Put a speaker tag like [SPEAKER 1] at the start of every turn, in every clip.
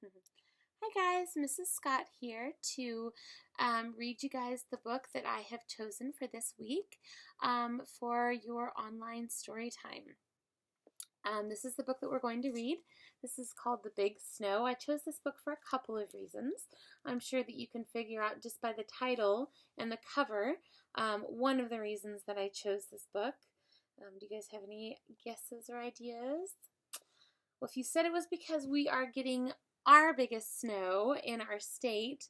[SPEAKER 1] Hi guys, Mrs. Scott here to read you guys the book that I have chosen for this week for your online story time. This is the book that we're going to read. This is called The Big Snow. I chose this book for a couple of reasons. I'm sure that you can figure out just by the title and the cover one of the reasons that I chose this book. Do you guys have any guesses or ideas? Well, if you said it was because we are getting our biggest snow in our state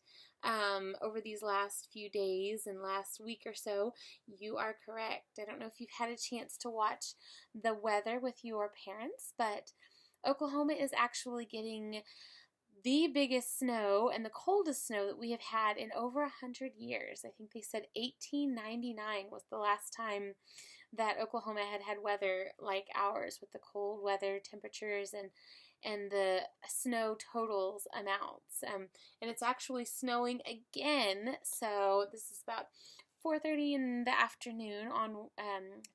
[SPEAKER 1] over these last few days and last week or so, you are correct. I don't know if you've had a chance to watch the weather with your parents, but Oklahoma is actually getting the biggest snow and the coldest snow that we have had in over 100 years. I think they said 1899 was the last time that Oklahoma had had weather like ours, with the cold weather temperatures and the snow totals amounts. And it's actually snowing again, so this is about 4:30 in the afternoon on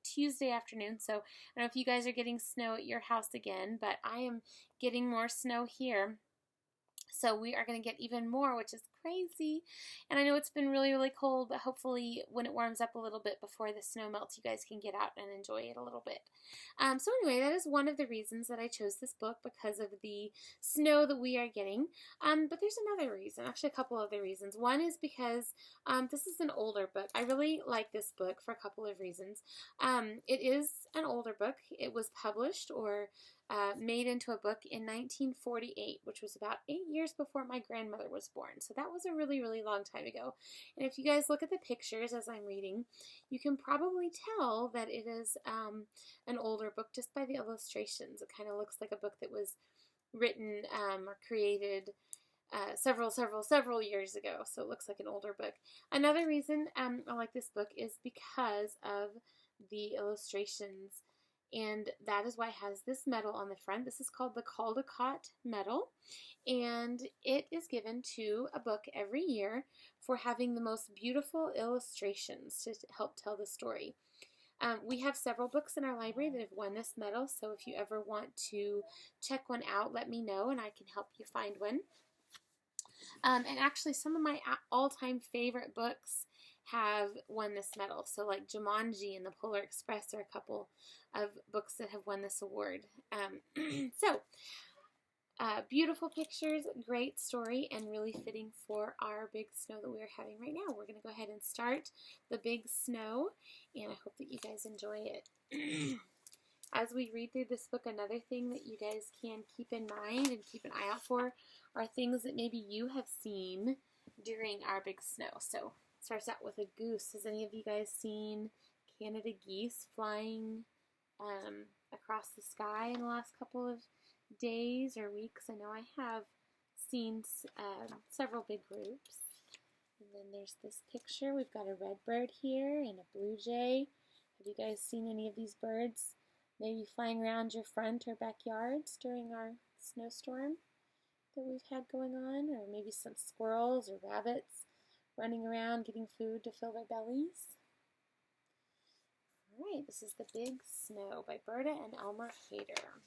[SPEAKER 1] Tuesday afternoon. So I don't know if you guys are getting snow at your house again, but I am getting more snow here. So we are going to get even more, which is crazy. And I know it's been really, really cold, but hopefully when it warms up a little bit before the snow melts, you guys can get out and enjoy it a little bit. So anyway, that is one of the reasons that I chose this book, because of the snow that we are getting. But there's another reason, actually a couple other reasons. One is because this is an older book. I really like this book for a couple of reasons. It is an older book. It was published or made into a book in 1948, which was about 8 years before my grandmother was born. So that was a really, really long time ago. And if you guys look at the pictures as I'm reading, you can probably tell that it is an older book just by the illustrations. It kind of looks like a book that was written or created several years ago. So it looks like an older book. Another reason I like this book is because of the illustrations. And that is why it has this medal on the front. This is called the Caldecott Medal, and it is given to a book every year for having the most beautiful illustrations to help tell the story. We have several books in our library that have won this medal, so if you ever want to check one out, let me know and I can help you find one. And actually, some of my all-time favorite books have won this medal. So like Jumanji and the Polar Express are a couple of books that have won this award. Beautiful pictures, great story, and really fitting for our big snow that we are having right now. We're going to go ahead and start The Big Snow, and I hope that you guys enjoy it. As we read through this book, another thing that you guys can keep in mind and keep an eye out for are things that maybe you have seen during our big snow. So it starts out with a goose. Has any of you guys seen Canada geese flying across the sky in the last couple of days or weeks? I know I have seen several big groups. And then there's this picture. We've got a red bird here and a blue jay. Have you guys seen any of these birds maybe flying around your front or backyards during our snowstorm that we've had going on? Or maybe some squirrels or rabbits running around getting food to fill their bellies? All right, this is The Big Snow by Berta and Elmer Hader.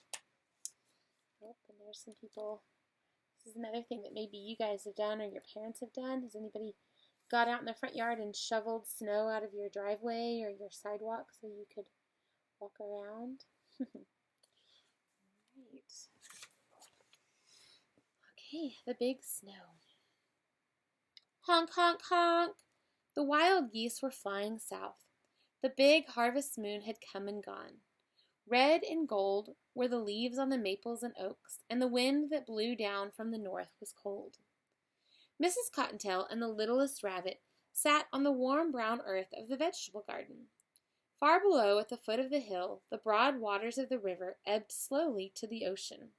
[SPEAKER 1] Yep, and there's some people. This is another thing that maybe you guys have done or your parents have done. Has anybody got out in the front yard and shoveled snow out of your driveway or your sidewalk so you could walk around? Right. Okay, The Big Snow. Honk, honk, honk! The wild geese were flying south. The big harvest moon had come and gone. Red and gold were the leaves on the maples and oaks, and the wind that blew down from the north was cold. Mrs. Cottontail and the littlest rabbit sat on the warm brown earth of the vegetable garden. Far below, at the foot of the hill, the broad waters of the river ebbed slowly to the ocean.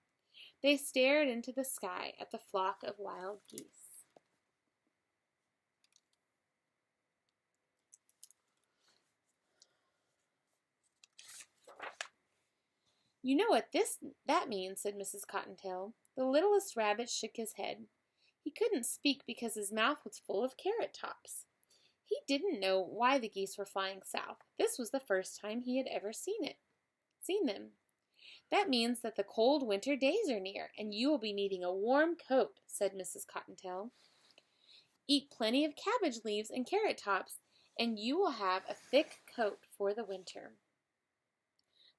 [SPEAKER 1] They stared into the sky at the flock of wild geese. "You know what that means," said Mrs. Cottontail. The littlest rabbit shook his head. He couldn't speak because his mouth was full of carrot tops. He didn't know why the geese were flying south. This was the first time he had ever seen them. "That means that the cold winter days are near, and you will be needing a warm coat," said Mrs. Cottontail. "Eat plenty of cabbage leaves and carrot tops, and you will have a thick coat for the winter."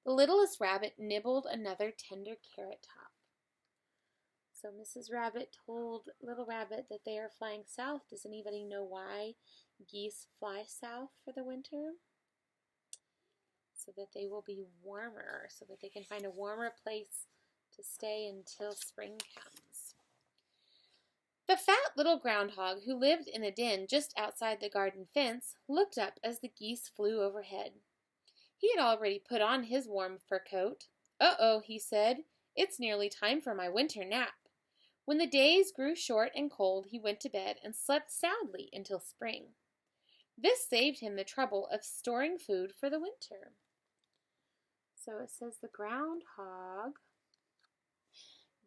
[SPEAKER 1] The littlest rabbit nibbled another tender carrot top. So Mrs. Rabbit told Little Rabbit that they are flying south. Does anybody know why geese fly south for the winter? So that they will be warmer, so that they can find a warmer place to stay until spring comes. The fat little groundhog, who lived in a den just outside the garden fence, looked up as the geese flew overhead. He had already put on his warm fur coat. "Uh-oh," he said, "it's nearly time for my winter nap." When the days grew short and cold, he went to bed and slept soundly until spring. This saved him the trouble of storing food for the winter. So it says the groundhog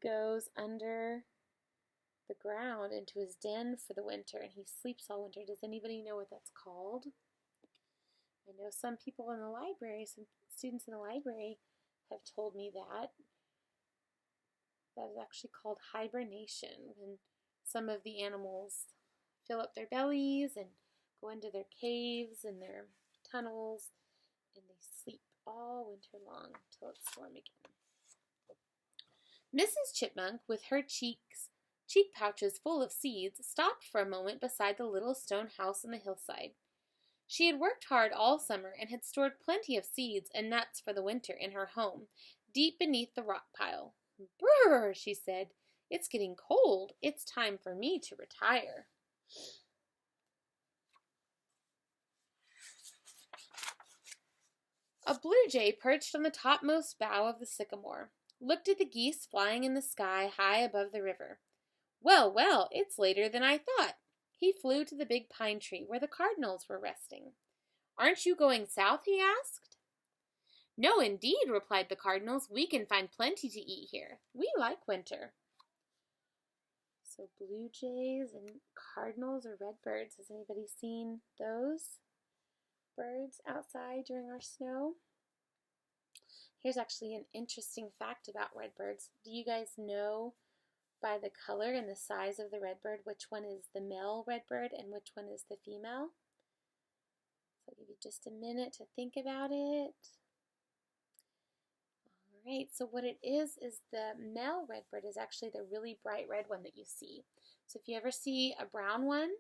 [SPEAKER 1] goes under the ground into his den for the winter, and he sleeps all winter. Does anybody know what that's called? I know some people in the library, some students in the library have told me that. That is actually called hibernation, when some of the animals fill up their bellies and go into their caves and their tunnels, and they sleep all winter long until it's warm again. Mrs. Chipmunk, with her cheek pouches full of seeds, stopped for a moment beside the little stone house on the hillside. She had worked hard all summer and had stored plenty of seeds and nuts for the winter in her home, deep beneath the rock pile. "Brr," she said, "it's getting cold. It's time for me to retire." A blue jay perched on the topmost bough of the sycamore, looked at the geese flying in the sky high above the river. "Well, well, it's later than I thought." He flew to the big pine tree where the cardinals were resting. "Aren't you going south?" he asked. "No, indeed," replied the cardinals. "We can find plenty to eat here. We like winter." So blue jays and cardinals or redbirds. Has anybody seen those birds outside during our snow? Here's actually an interesting fact about redbirds. Do you guys know by the color and the size of the redbird which one is the male redbird and which one is the female? So I'll give you just a minute to think about it. Right, so what it is the male redbird is actually the really bright red one that you see. So if you ever see a brown one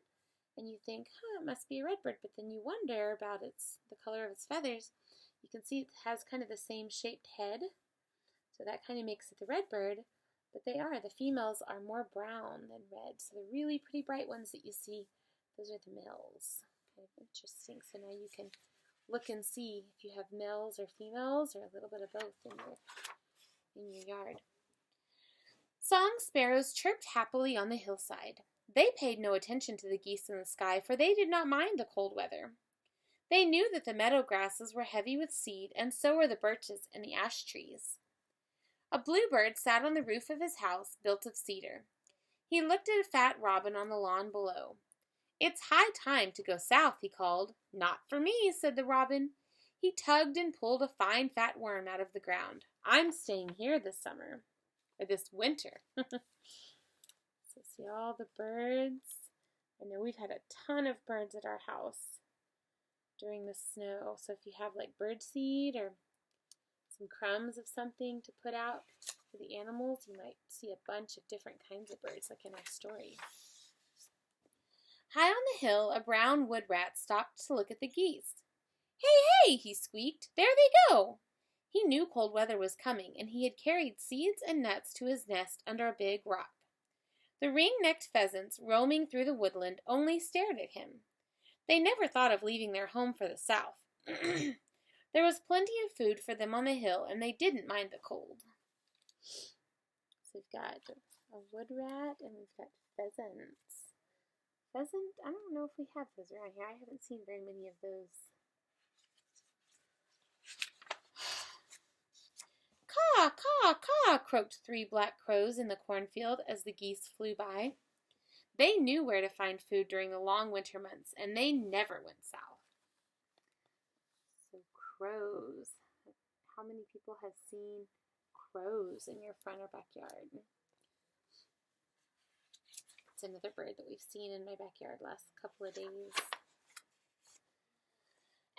[SPEAKER 1] and you think, it must be a redbird, but then you wonder about the color of its feathers, you can see it has kind of the same shaped head. So that kind of makes it the redbird, but the females are more brown than red. So the really pretty bright ones that you see, those are the males. Kind of interesting. So now you can look and see if you have males or females or a little bit of both in your yard. Song sparrows chirped happily on the hillside. They paid no attention to the geese in the sky, for they did not mind the cold weather. They knew that the meadow grasses were heavy with seed, and so were the birches and the ash trees. A bluebird sat on the roof of his house, built of cedar. He looked at a fat robin on the lawn below. "It's high time to go south," he called. "Not for me," said the robin. He tugged and pulled a fine fat worm out of the ground. "I'm staying here this winter." So see all the birds. I know we've had a ton of birds at our house during the snow. So if you have like bird seed or some crumbs of something to put out for the animals, you might see a bunch of different kinds of birds like in our story. High on the hill, a brown wood rat stopped to look at the geese. "Hey, hey," he squeaked, "there they go." He knew cold weather was coming, and he had carried seeds and nuts to his nest under a big rock. The ring-necked pheasants, roaming through the woodland, only stared at him. They never thought of leaving their home for the south. There was plenty of food for them on the hill, and they didn't mind the cold. So we've got a wood rat, and we've got pheasants. Pheasant, I don't know if we have those around here. I haven't seen very many of those. "Caw, caw, caw," croaked 3 black crows in the cornfield as the geese flew by. They knew where to find food during the long winter months, and they never went south. So crows. How many people have seen crows in your front or backyard. It's another bird that we've seen in my backyard last couple of days.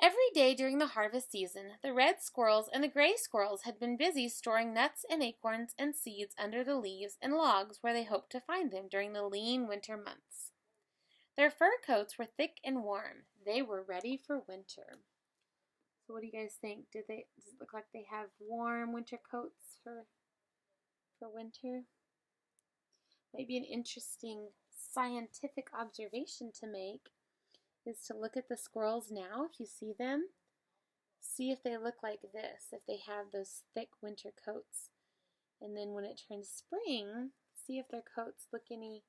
[SPEAKER 1] Every day during the harvest season, the red squirrels and the gray squirrels had been busy storing nuts and acorns and seeds under the leaves and logs where they hoped to find them during the lean winter months. Their fur coats were thick and warm. They were ready for winter. So what do you guys think? Does it look like they have warm winter coats for winter? Might be an interesting scientific observation to make is to look at the squirrels now, if you see them. See if they look like this, if they have those thick winter coats. And then when it turns spring, see if their coats look any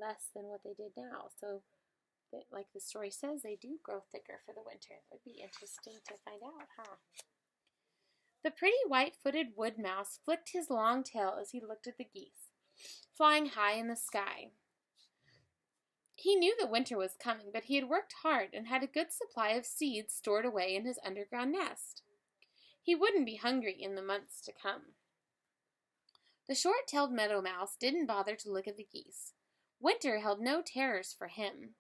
[SPEAKER 1] less than what they did now. So, like the story says, they do grow thicker for the winter. It would be interesting to find out, huh? The pretty white-footed wood mouse flicked his long tail as he looked at the geese, flying high in the sky. He knew that winter was coming, but he had worked hard and had a good supply of seeds stored away in his underground nest. He wouldn't be hungry in the months to come. The short-tailed meadow mouse didn't bother to look at the geese. Winter held no terrors for him.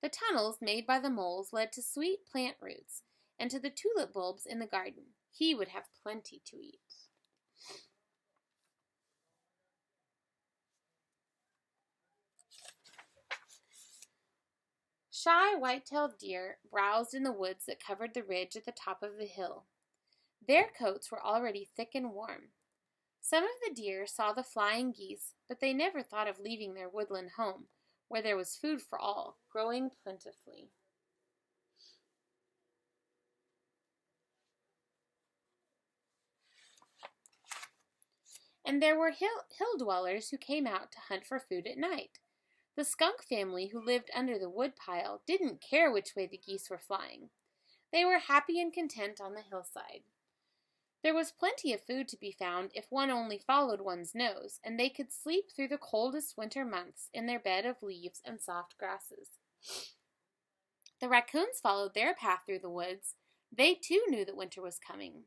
[SPEAKER 1] The tunnels made by the moles led to sweet plant roots and to the tulip bulbs in the garden. He would have plenty to eat. Shy white-tailed deer browsed in the woods that covered the ridge at the top of the hill. Their coats were already thick and warm. Some of the deer saw the flying geese, but they never thought of leaving their woodland home, where there was food for all, growing plentifully. And there were hill dwellers who came out to hunt for food at night. The skunk family who lived under the woodpile didn't care which way the geese were flying. They were happy and content on the hillside. There was plenty of food to be found if one only followed one's nose, and they could sleep through the coldest winter months in their bed of leaves and soft grasses. The raccoons followed their path through the woods. They too knew that winter was coming.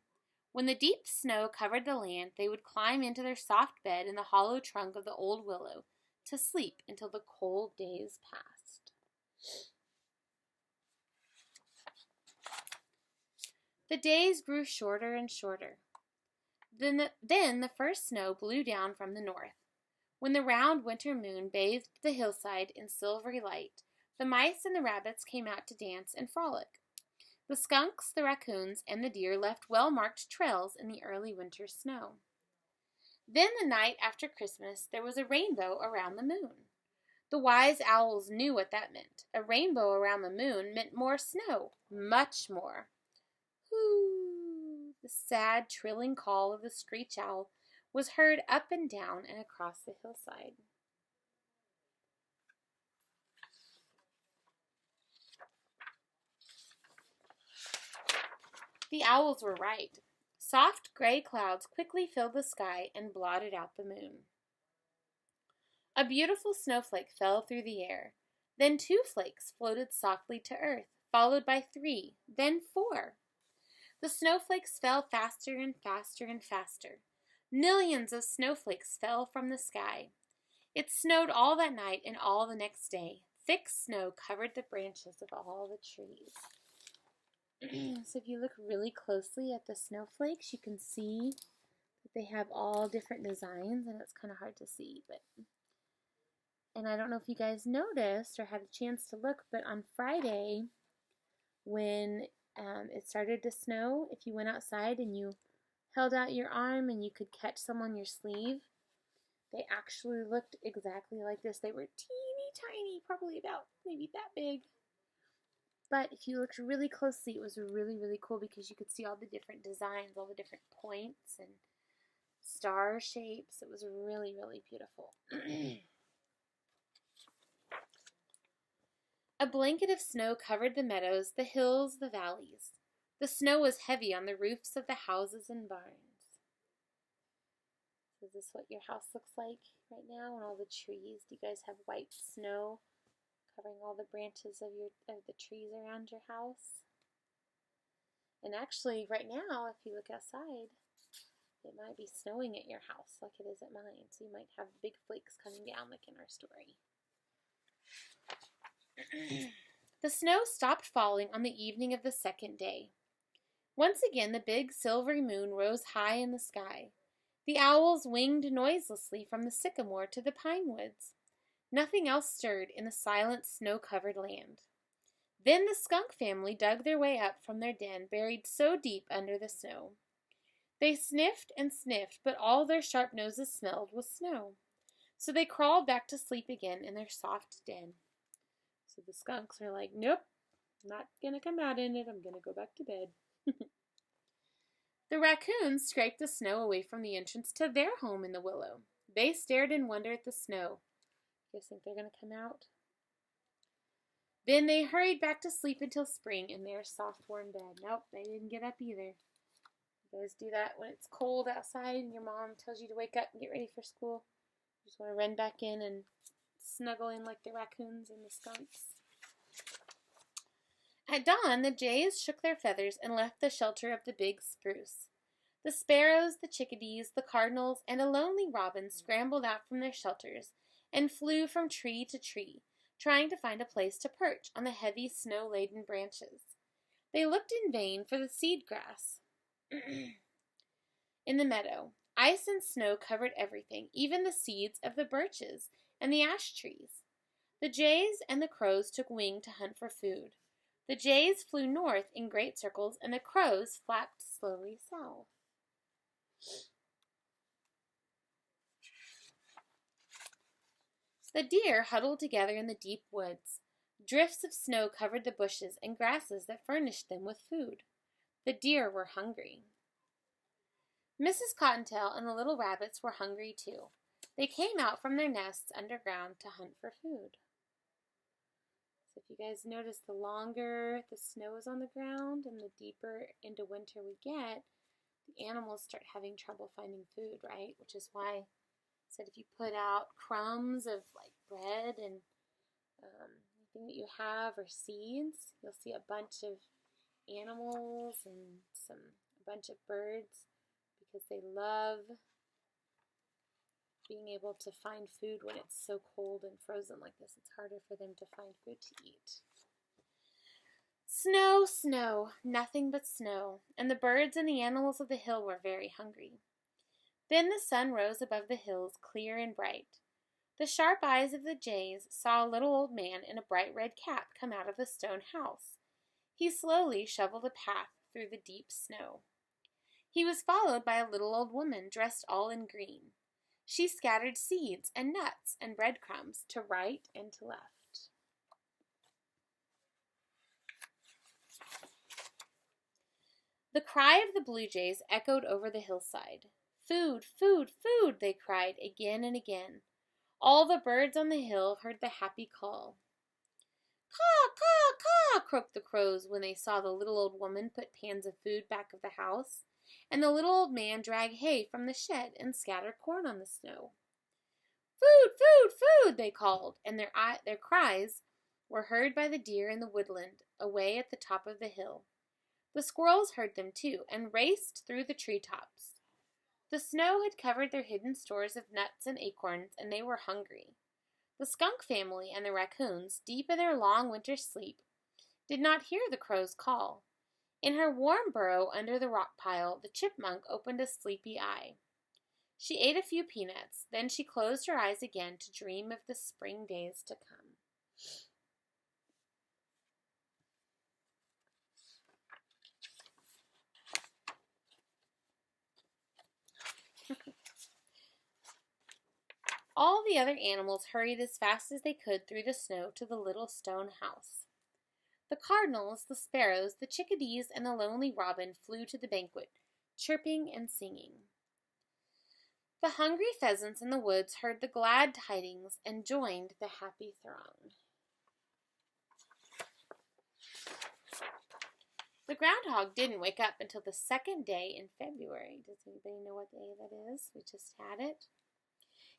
[SPEAKER 1] When the deep snow covered the land, they would climb into their soft bed in the hollow trunk of the old willow to sleep until the cold days passed. The days grew shorter and shorter. Then the first snow blew down from the north. When the round winter moon bathed the hillside in silvery light, the mice and the rabbits came out to dance and frolic. The skunks, the raccoons, and the deer left well-marked trails in the early winter snow. Then the night after Christmas, there was a rainbow around the moon. The wise owls knew what that meant. A rainbow around the moon meant more snow, much more. Whoo! The sad, trilling call of the screech owl was heard up and down and across the hillside. The owls were right. Soft gray clouds quickly filled the sky and blotted out the moon. A beautiful snowflake fell through the air. Then 2 flakes floated softly to earth, followed by 3, then 4. The snowflakes fell faster and faster and faster. Millions of snowflakes fell from the sky. It snowed all that night and all the next day. Thick snow covered the branches of all the trees. So if you look really closely at the snowflakes, you can see that they have all different designs, and it's kind of hard to see. And I don't know if you guys noticed or had a chance to look, but on Friday, when it started to snow, if you went outside and you held out your arm and you could catch some on your sleeve, they actually looked exactly like this. They were teeny tiny, probably about maybe that big. But if you looked really closely, it was really, really cool because you could see all the different designs, all the different points and star shapes. It was really, really beautiful. A blanket of snow covered the meadows, the hills, the valleys. The snow was heavy on the roofs of the houses and barns. Is this what your house looks like right now? And all the trees? Do you guys have white snow covering all the branches of the trees around your house? And actually, right now, if you look outside, It might be snowing at your house like it is at mine, so you might have big flakes coming down like in our story. The snow stopped falling on the evening of the second day. Once again the big silvery moon rose high in the sky. The owls winged noiselessly from the sycamore to the pine woods. Nothing else stirred in the silent, snow-covered land. Then the skunk family dug their way up from their den, buried so deep under the snow. They sniffed and sniffed, but all their sharp noses smelled was snow. So they crawled back to sleep again in their soft den. So the skunks are like, nope, not gonna come out in it. I'm gonna go back to bed. The raccoons scraped the snow away from the entrance to their home in the willow. They stared in wonder at the snow. You guys think they're gonna come out? Then they hurried back to sleep until spring in their soft, warm bed. Nope, they didn't get up either. You guys do that when it's cold outside and your mom tells you to wake up and get ready for school. You just want to run back in and snuggle in like the raccoons and the skunks. At dawn, the jays shook their feathers and left the shelter of the big spruce. The sparrows, the chickadees, the cardinals, and a lonely robin scrambled out from their shelters and flew from tree to tree, trying to find a place to perch on the heavy snow-laden branches. They looked in vain for the seed grass. In the meadow, ice and snow covered everything, even the seeds of the birches and the ash trees. The jays and the crows took wing to hunt for food. The jays flew north in great circles, and the crows flapped slowly south. The deer huddled together in the deep woods. Drifts of snow covered the bushes and grasses that furnished them with food. The deer were hungry. Mrs. Cottontail and the little rabbits were hungry too. They came out from their nests underground to hunt for food. So if you guys notice, the longer the snow is on the ground and the deeper into winter we get, the animals start having trouble finding food, right? Which is why I said if you put out crumbs of like bread and anything that you have or seeds, you'll see a bunch of animals and a bunch of birds because they love being able to find food when it's so cold and frozen like this. It's harder for them to find food to eat. Snow, snow, nothing but snow, and the birds and the animals of the hill were very hungry. Then the sun rose above the hills, clear and bright. The sharp eyes of the jays saw a little old man in a bright red cap come out of the stone house. He slowly shoveled a path through the deep snow. He was followed by a little old woman dressed all in green. She scattered seeds and nuts and breadcrumbs to right and to left. The cry of the blue jays echoed over the hillside. Food, food, food, they cried again and again. All the birds on the hill heard the happy call. Caw, caw, caw, croaked the crows when they saw the little old woman put pans of food back of the house, and the little old man drag hay from the shed and scatter corn on the snow. Food, food, food, they called, and their cries were heard by the deer in the woodland away at the top of the hill. The squirrels heard them too and raced through the treetops. The snow had covered their hidden stores of nuts and acorns, and they were hungry. The skunk family and the raccoons, deep in their long winter sleep, did not hear the crow's call. In her warm burrow under the rock pile, the chipmunk opened a sleepy eye. She ate a few peanuts, then she closed her eyes again to dream of the spring days to come. All the other animals hurried as fast as they could through the snow to the little stone house. The cardinals, the sparrows, the chickadees, and the lonely robin flew to the banquet, chirping and singing. The hungry pheasants in the woods heard the glad tidings and joined the happy throng. The groundhog didn't wake up until the second day in February. Does anybody know what day that is? We just had it.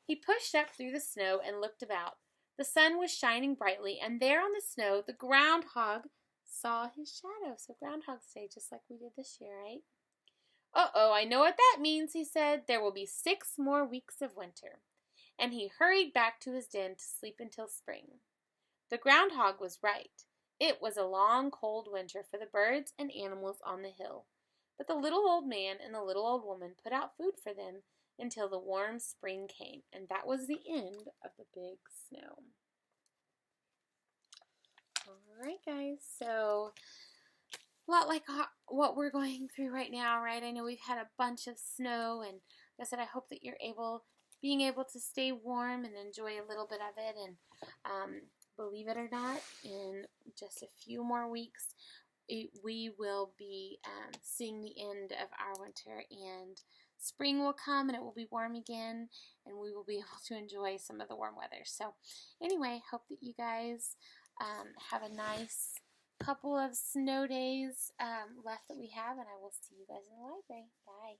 [SPEAKER 1] He pushed up through the snow and looked about. The sun was shining brightly, and there on the snow, the groundhog saw his shadow. So Groundhog's Day, just like we did this year, right? "Uh-oh, I know what that means," he said. "There will be 6 more weeks of winter." And he hurried back to his den to sleep until spring. The groundhog was right. It was a long, cold winter for the birds and animals on the hill. But the little old man and the little old woman put out food for them until the warm spring came, and that was the end of the big snow. Alright, guys, so a lot like what we're going through right now, right? I know we've had a bunch of snow, and like I said, I hope that you're being able to stay warm and enjoy a little bit of it. And believe it or not, in just a few more weeks, we will be seeing the end of our winter, and spring will come and it will be warm again, and we will be able to enjoy some of the warm weather. So anyway, hope that you guys have a nice couple of snow days left that we have, and I will see you guys in the library. Bye.